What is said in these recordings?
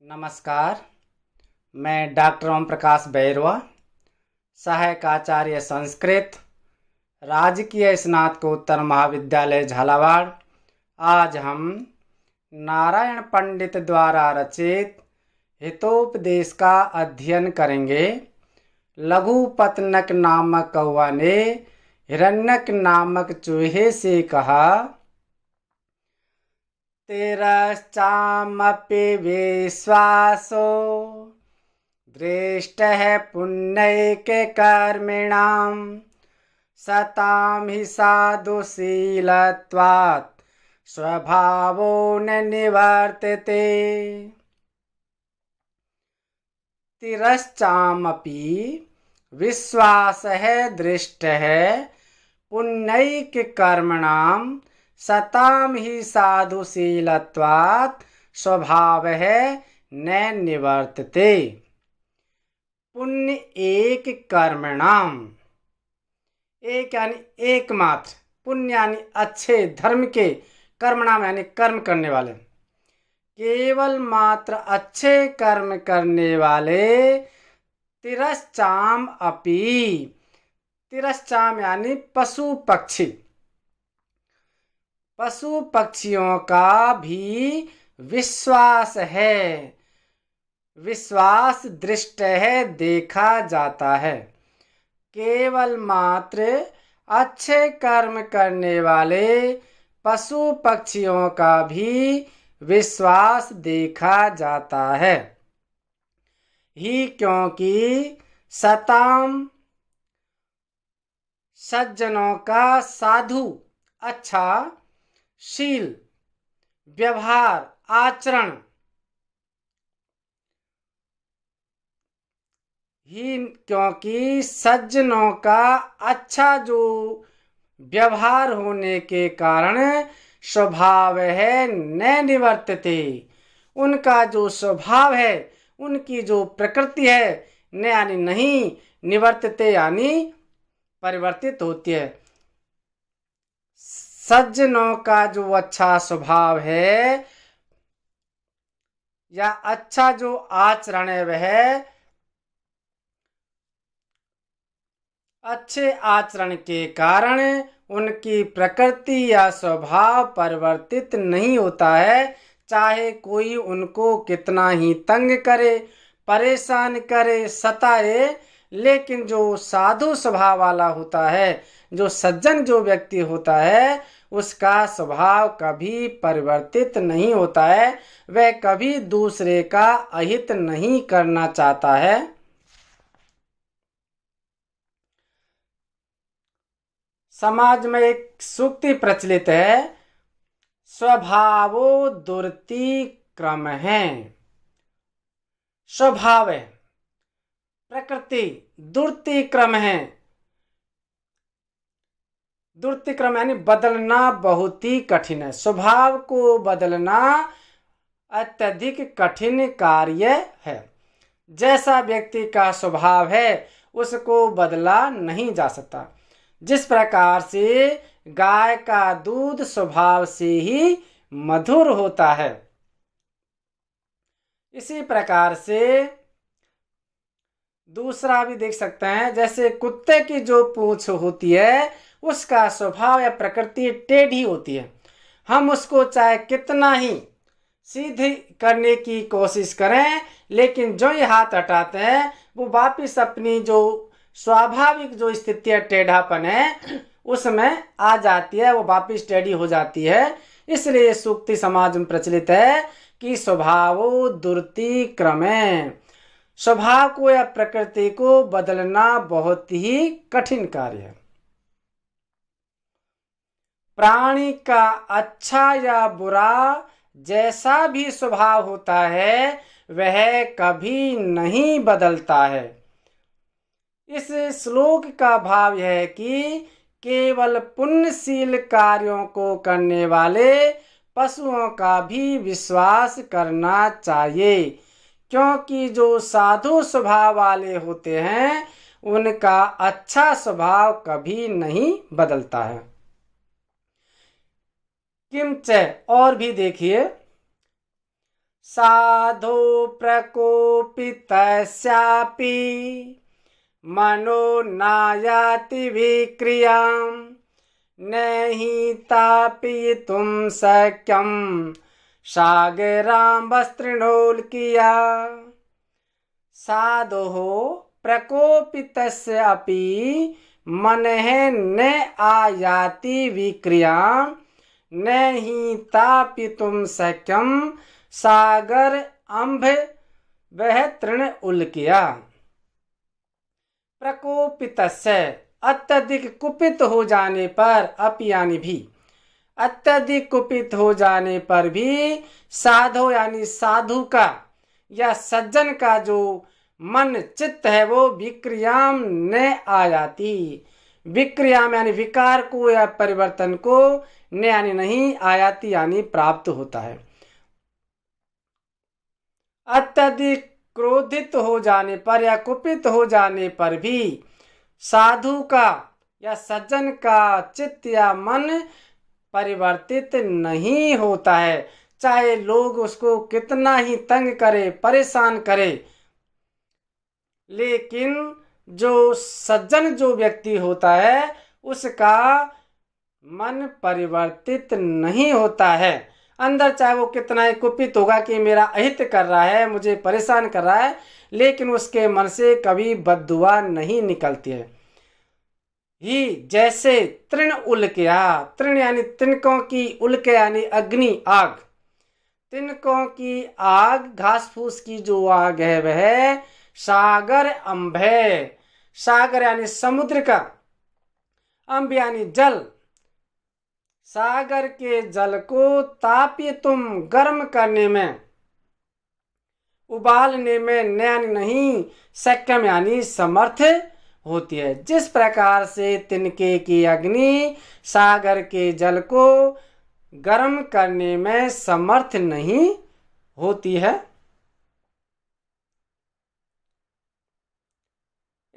नमस्कार। मैं डॉक्टर ओम प्रकाश बैरवा, सहायक आचार्य संस्कृत, राजकीय स्नातकोत्तर महाविद्यालय झालावाड़। आज हम नारायण पंडित द्वारा रचित हितोपदेश का अध्ययन करेंगे। लघुपतनक नामक कौवा ने हिरण्यक नामक चूहे से कहा, तिरश्चामपि विश्वासो दृष्टः पुण्यैककर्मिणां सतां हि साधुशीलत्वात् स्वभावो न निवर्तते। तिरश्चामपि विश्वासः दृष्टः पुण्यैककर्मणां सतां हि साधुशीलत्वात् स्वभावः न निवर्तते। पुण्य एक कर्मणाम, एक यानी एकमात्र, पुण्य यानी अच्छे धर्म के, कर्मणाम यानी कर्म करने वाले, केवल मात्र अच्छे कर्म करने वाले। तिरश्चाम अपि, तिरश्चाम यानी पशु पक्षी, पशु पक्षियों का भी विश्वास है, विश्वास दृष्ट है, देखा जाता है। केवल मात्र अच्छे कर्म करने वाले पशु पक्षियों का भी विश्वास देखा जाता है ही, क्योंकि सताम सज्जनों का, साधु अच्छा, शील व्यवहार आचरण ही, क्योंकि सज्जनों का अच्छा जो व्यवहार होने के कारण स्वभाव है न निवर्तते, उनका जो स्वभाव है, उनकी जो प्रकृति है, न यानी नहीं, निवर्तते यानी परिवर्तित होती है। सज्जनों का जो अच्छा स्वभाव है या अच्छा जो आचरण है, वह अच्छे आचरण के कारण उनकी प्रकृति या स्वभाव परिवर्तित नहीं होता है। चाहे कोई उनको कितना ही तंग करे, परेशान करे, सताए, लेकिन जो साधु स्वभाव वाला होता है, जो सज्जन जो व्यक्ति होता है, उसका स्वभाव कभी परिवर्तित नहीं होता है। वह कभी दूसरे का अहित नहीं करना चाहता है। समाज में एक सूक्ति प्रचलित है, स्वभावो दुर्ति क्रम है। स्वभाव है, प्रकृति, दुर्ति क्रम है। दुर्ति क्रम यानी बदलना बहुत ही कठिन है। स्वभाव को बदलना अत्यधिक कठिन कार्य है। जैसा व्यक्ति का स्वभाव है, उसको बदला नहीं जा सकता। जिस प्रकार से गाय का दूध स्वभाव से ही मधुर होता है, इसी प्रकार से दूसरा भी देख सकते हैं। जैसे कुत्ते की जो पूंछ होती है, उसका स्वभाव या प्रकृति टेढ़ी होती है। हम उसको चाहे कितना ही सीधी करने की कोशिश करें, लेकिन जो ये हाथ हटाते हैं, वो वापिस अपनी जो स्वाभाविक जो स्थिति है, टेढ़ापन है, उसमें आ जाती है, वो वापिस टेढ़ी हो जाती है। इसलिए सूक्ति समाज में प्रचलित है कि स्वभावो दुर्ति क्रमे, स्वभाव को या प्रकृति को बदलना बहुत ही कठिन कार्य है। प्राणी का अच्छा या बुरा जैसा भी स्वभाव होता है, वह कभी नहीं बदलता है। इस श्लोक का भाव यह है कि केवल पुण्यशील कार्यों को करने वाले पशुओं का भी विश्वास करना चाहिए, क्योंकि जो साधु स्वभाव वाले होते हैं, उनका अच्छा स्वभाव कभी नहीं बदलता है। किंच और भी देखिए, साधु प्रकोपितस्यापि मनो नायाति विक्रियां न हि तापयितुं शक्यं सागरां वस्त्रिणोल्किया। साधोः प्रकोपितस्य अपि मनः न आयाति विक्रियां न हि तापितुं शक्यं सागर अम्भ वह तृण उल्किया। प्रकोपितस्य अत्यधिक कुपित हो जाने पर, अपि यानी भी, अत्यधिक कुपित हो जाने पर भी साधु यानी साधु का या सज्जन का जो मन चित्त है वो विक्रियाम न आयाति। विक्रियाम यानी विकार को या परिवर्तन को, न यानी नहीं, आयाति यानी प्राप्त होता है। अत्यधिक क्रोधित हो जाने पर या कुपित हो जाने पर भी साधु का या सज्जन का चित्त या मन परिवर्तित नहीं होता है, चाहे लोग उसको कितना ही तंग करे, परेशान करे। लेकिन जो सज्जन जो व्यक्ति होता है उसका मन परिवर्तित नहीं होता है। अंदर चाहे वो कितना ही कुपित होगा कि मेरा अहित कर रहा है, मुझे परेशान कर रहा है, लेकिन उसके मन से कभी बद्दुआ नहीं निकलती है। ही जैसे तृण उल्किया, तृण यानी तिनकों की, उल्के यानी अग्नि, आग, तिनकों की आग, घास फूस की जो आग है वह सागर अम्भ है। सागर यानी समुद्र का, अम्भ यानी जल, सागर के जल को तापिय तुम गर्म करने में, उबालने में न नहीं सक्यम यानी समर्थ होती है। जिस प्रकार से तिनके की अग्नि सागर के जल को गर्म करने में समर्थ नहीं होती है।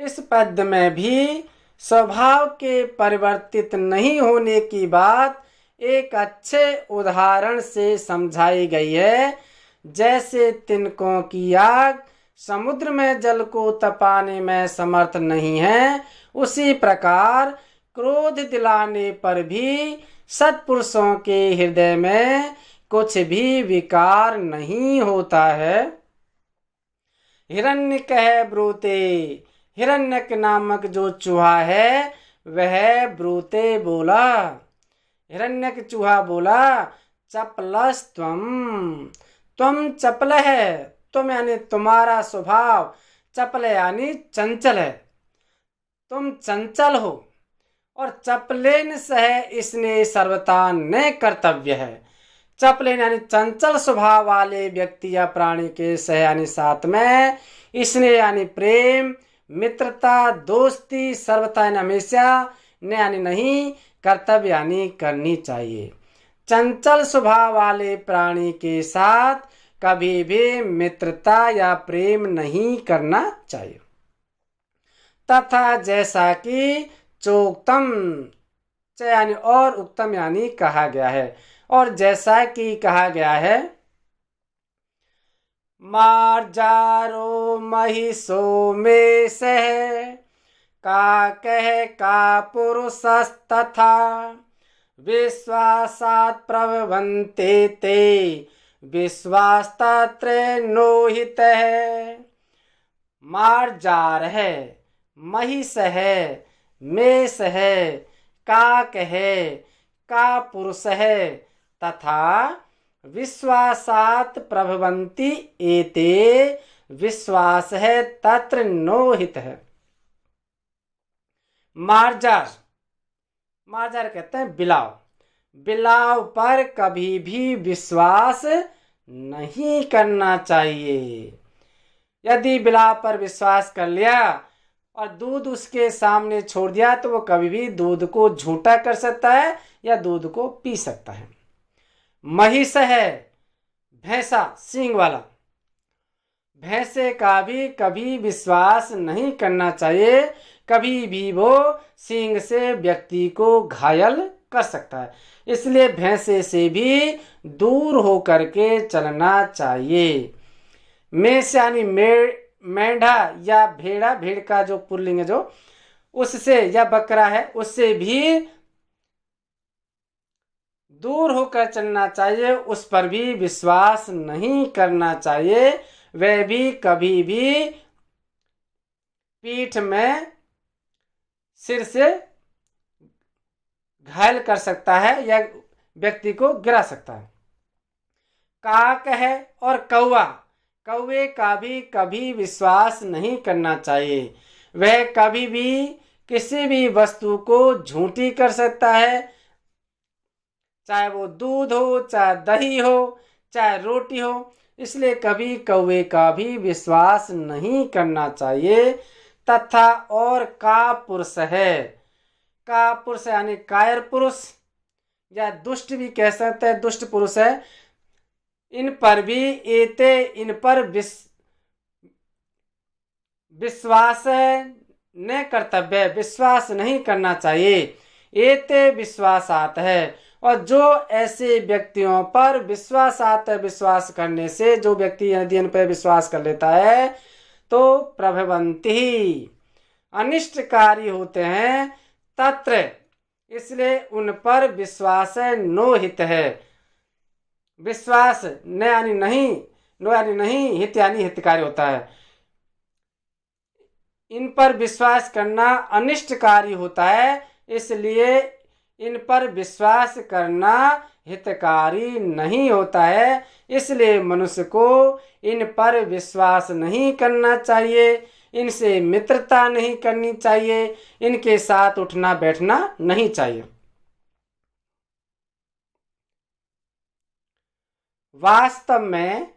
इस पद में भी स्वभाव के परिवर्तित नहीं होने की बात एक अच्छे उदाहरण से समझाई गई है। जैसे तिनकों की आग समुद्र में जल को तपाने में समर्थ नहीं है, उसी प्रकार क्रोध दिलाने पर भी सत्पुरुषों के हृदय में कुछ भी विकार नहीं होता है। हिरण्यक है ब्रूते, हिरण्यक नामक जो चूहा है वह ब्रूते बोला, हिरण्यक चूहा बोला, चपलस्त्वम, तुम चपल है, तुम यानी तुम्हारा स्वभाव, चपल यानी चंचल है, तुम चंचल हो, और चपलेन सह इसने सर्वथा न कर्तव्य है। चपलेन यानी चंचल स्वभाव वाले व्यक्ति या प्राणी के सह यानी साथ में, इसने यानी प्रेम, मित्रता, दोस्ती, सर्वथा यानी हमेशा, न यानी नहीं, कर्तव्य यानी करनी चाहिए। चंचल स्वभाव वाले प्राणी के साथ कभी भी मित्रता या प्रेम नहीं करना चाहिए। तथा जैसा कि चोक्तम, यानी और उत्तम यानी कहा गया है, और जैसा कि कहा गया है, मार्जारो महिषो में सह का कह का पुरुषस्तथा विश्वासात् प्रभवन्ते ते विश्वास्तत्र नोहित है। मार्जार है, महिष है, मेष है, काक है, का पुरुष है, तथा विश्वासात् प्रभवन्ति एते, विश्वास है तत्र नोहित है। मार्जार, मार्जार कहते हैं बिलाव, बिलाव पर कभी भी विश्वास नहीं करना चाहिए। यदि बिलाव पर विश्वास कर लिया और दूध उसके सामने छोड़ दिया तो वो कभी भी दूध को झूठा कर सकता है या दूध को पी सकता है। महिष है, भैंसा, सींग वाला, भैंसे का भी कभी विश्वास नहीं करना चाहिए, कभी भी वो सींग से व्यक्ति को घायल कर सकता है। इसलिए भैंसे से भी दूर होकर के चलना चाहिए। मेष यानी मेंढा या भेड़ा, भेड़ का जो पुल्लिंग है जो, उससे, या बकरा है, उससे भी दूर होकर चलना चाहिए। उस पर भी विश्वास नहीं करना चाहिए। वह भी कभी भी पीठ में सिर से घायल कर सकता है या व्यक्ति को गिरा सकता है। काक है और कौवा, कौवे का भी कभी विश्वास नहीं करना चाहिए। वह कभी भी किसी भी वस्तु को झूठी कर सकता है, चाहे वो दूध हो, चाहे दही हो, चाहे रोटी हो। इसलिए कभी कौवे का भी विश्वास नहीं करना चाहिए। तथा और का पुरुष है, का पुरुष यानी कायर पुरुष या दुष्ट भी कह सकते हैं, दुष्ट पुरुष है। इन पर भी इन पर विश्वास न कर्तव्य, विश्वास नहीं करना चाहिए। एते विश्वासात है, और जो ऐसे व्यक्तियों पर विश्वासात है, विश्वास करने से जो व्यक्ति यदि इन पर विश्वास कर लेता है तो प्रभवंती अनिष्टकारी होते हैं। तत्र, इसलिए उन पर विश्वास नो हित है। विश्वास न यानी नहीं, नो यानी नहीं, हित यानी हितकारी होता है। इन पर विश्वास करना अनिष्टकारी होता है, इसलिए इन पर विश्वास करना हितकारी नहीं होता है। इसलिए मनुष्य को इन पर विश्वास नहीं करना चाहिए, इनसे मित्रता नहीं करनी चाहिए, इनके साथ उठना बैठना नहीं चाहिए। वास्तव में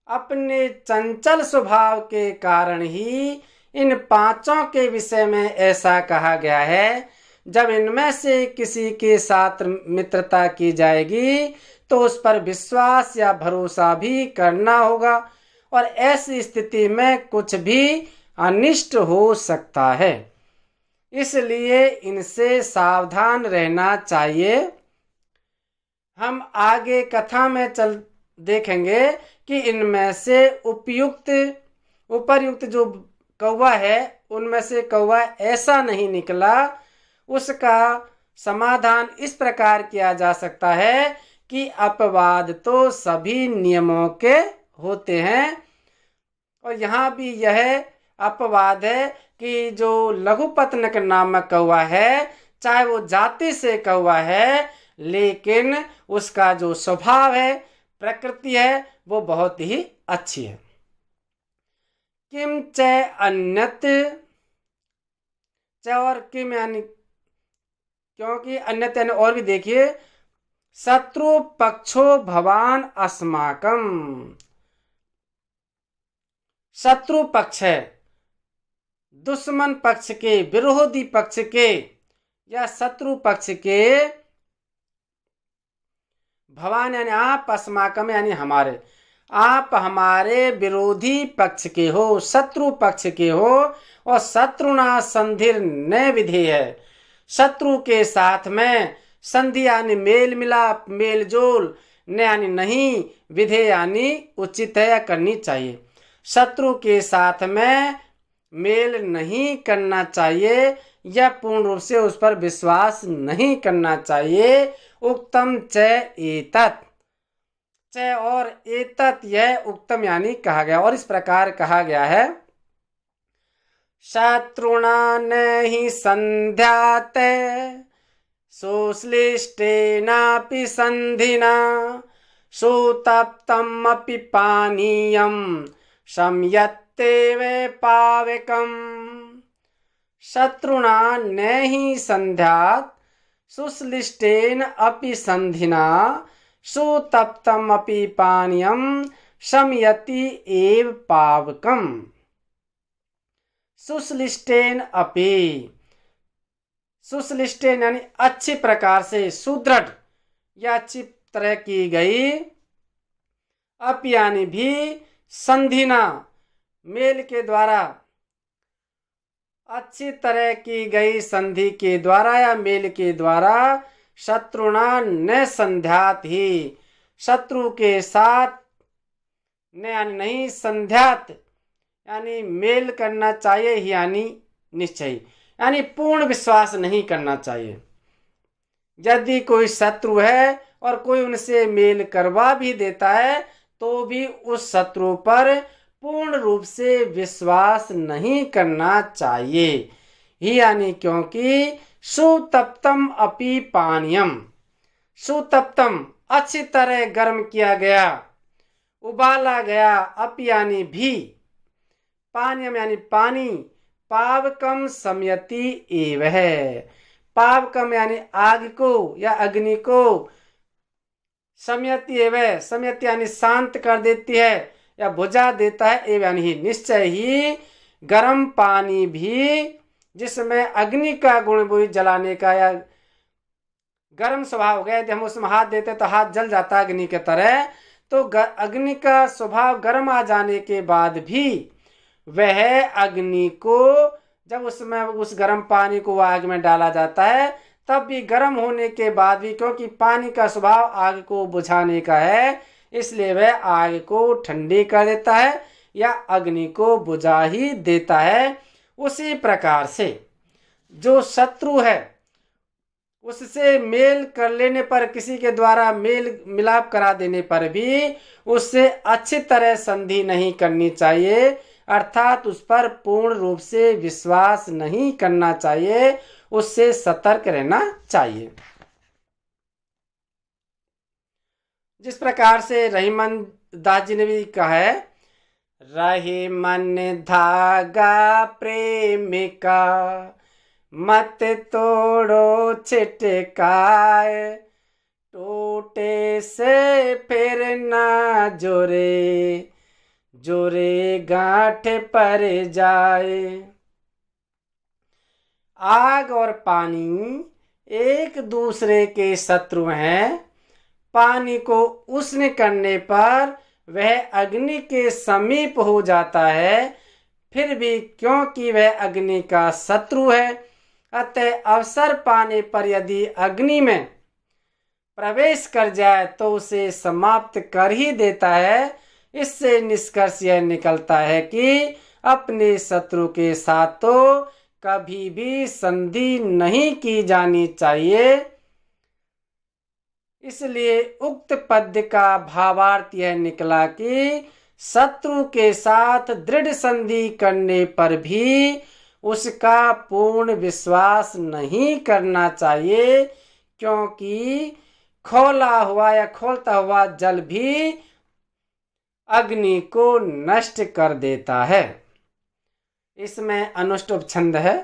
अपने चंचल स्वभाव के कारण ही इन पांचों के विषय में ऐसा कहा गया है। जब इनमें से किसी के साथ मित्रता की जाएगी तो उस पर विश्वास या भरोसा भी करना होगा, और ऐसी स्थिति में कुछ भी अनिष्ट हो सकता है। इसलिए इनसे सावधान रहना चाहिए। हम आगे कथा में देखेंगे कि इनमें से उपर्युक्त जो कौवा है, उनमें से कौवा ऐसा नहीं निकला। उसका समाधान इस प्रकार किया जा सकता है कि अपवाद तो सभी नियमों के होते हैं, और यहाँ भी यह अपवाद है कि जो लघुपतनक नामक कौवा है, चाहे वो जाति से कौवा है, लेकिन उसका जो स्वभाव है, प्रकृति है, वो बहुत ही अच्छी है। किम च अन्यत, च और किम यानी क्योंकि अन्यत यानी और भी। देखिए, शत्रु पक्षो भवान अस्माकम, शत्रु पक्ष है, दुश्मन पक्ष के, विरोधी पक्ष के या शत्रु पक्ष के। भवान यानी आप, अस्माकम यानी हमारे, आप हमारे विरोधी पक्ष के हो, शत्रु पक्ष के हो। और शत्रुना संधिर न विधेय है, शत्रु के साथ में संधि यानी मेल मिलाप, मेल जोल, न यानी नहीं, विधेय यानी उचित है या करनी चाहिए। शत्रु के साथ में मेल नहीं करना चाहिए या पूर्ण रूप से उस पर विश्वास नहीं करना चाहिए। उक्तम च एतत्, च और एतत्, यह उक्तम यानी कहा गया, और इस प्रकार कहा गया है। शत्रुणा नहि संध्याते सुश्लिष्टेनापि संधिना सुतप्तमपि पानीयं शम्यत्ते वे पावकम्। शत्रुणा नहि संध्यात् सुश्लिष्टेन अपि संधिना सुतप्तमपि पानीयं शम्यति एव पावकम्। सुश्लिष्टेन अपि, सुश्लिष्टेन यानी अच्छी प्रकार से, सुदृढ़ या अच्छी तरह की गई, अपि यानी भी, संधिना मेल के द्वारा, अच्छी तरह की गई संधि के द्वारा या मेल के द्वारा, शत्रुणा न संध्यात ही, शत्रु के साथ न यानी नहीं, संध्यात यानी मेल करना चाहिए, यानी निश्चय यानी पूर्ण विश्वास नहीं करना चाहिए। यदि कोई शत्रु है और कोई उनसे मेल करवा भी देता है तो भी उस शत्रु पर पूर्ण रूप से विश्वास नहीं करना चाहिए ही, यानी क्योंकि सुतप्तम अपि पानीयम, सुतप्तम अच्छी तरह गर्म किया गया, उबाला गया, अपि यानी भी, पानीयम यानी पानी, पावकम समयति एव है, पावकम यानी आग को या अग्नि को, समयति एव, समयति यानी शांत कर देती है या बुझा देता है, एव यानी निश्चय ही गर्म पानी भी जिसमें अग्नि का गुण भी जलाने का या गर्म स्वभाव हो गया, यदि हम उसमें हाथ देते तो हाथ जल जाता अग्नि के तरह, तो अग्नि का स्वभाव गर्म आ जाने के बाद भी वह अग्नि को जब उसमें उस गर्म पानी को आग में डाला जाता है तब भी गर्म होने के बाद भी, क्योंकि पानी का स्वभाव आग को बुझाने का है, इसलिए वह आग को ठंडी कर देता है या अग्नि को बुझा ही देता है। उसी प्रकार से जो शत्रु है उससे मेल कर लेने पर, किसी के द्वारा मेल मिलाप करा देने पर भी उससे अच्छी तरह संधि नहीं करनी चाहिए, अर्थात उस पर पूर्ण रूप से विश्वास नहीं करना चाहिए, उससे सतर्क रहना चाहिए। जिस प्रकार से रहीमन दास जी ने भी कहा है, रही मन धागा प्रेमिका, मत तोड़ो छिटकाए, टूटे से फिर ना जोरे, जोरे गांठ पर जाए। आग और पानी एक दूसरे के शत्रु हैं। पानी को उष्ण करने पर वह अग्नि के समीप हो जाता है, फिर भी क्योंकि वह अग्नि का शत्रु है, अतः अवसर पाने पर यदि अग्नि में प्रवेश कर जाए तो उसे समाप्त कर ही देता है। इससे निष्कर्ष यह निकलता है कि अपने शत्रु के साथ तो कभी भी संधि नहीं की जानी चाहिए। इसलिए उक्त पद्य का भावार्थ यह निकला कि शत्रु के साथ दृढ़ संधि करने पर भी उसका पूर्ण विश्वास नहीं करना चाहिए, क्योंकि खोला हुआ या खोलता हुआ जल भी अग्नि को नष्ट कर देता है। इसमें अनुष्टुप छंद है।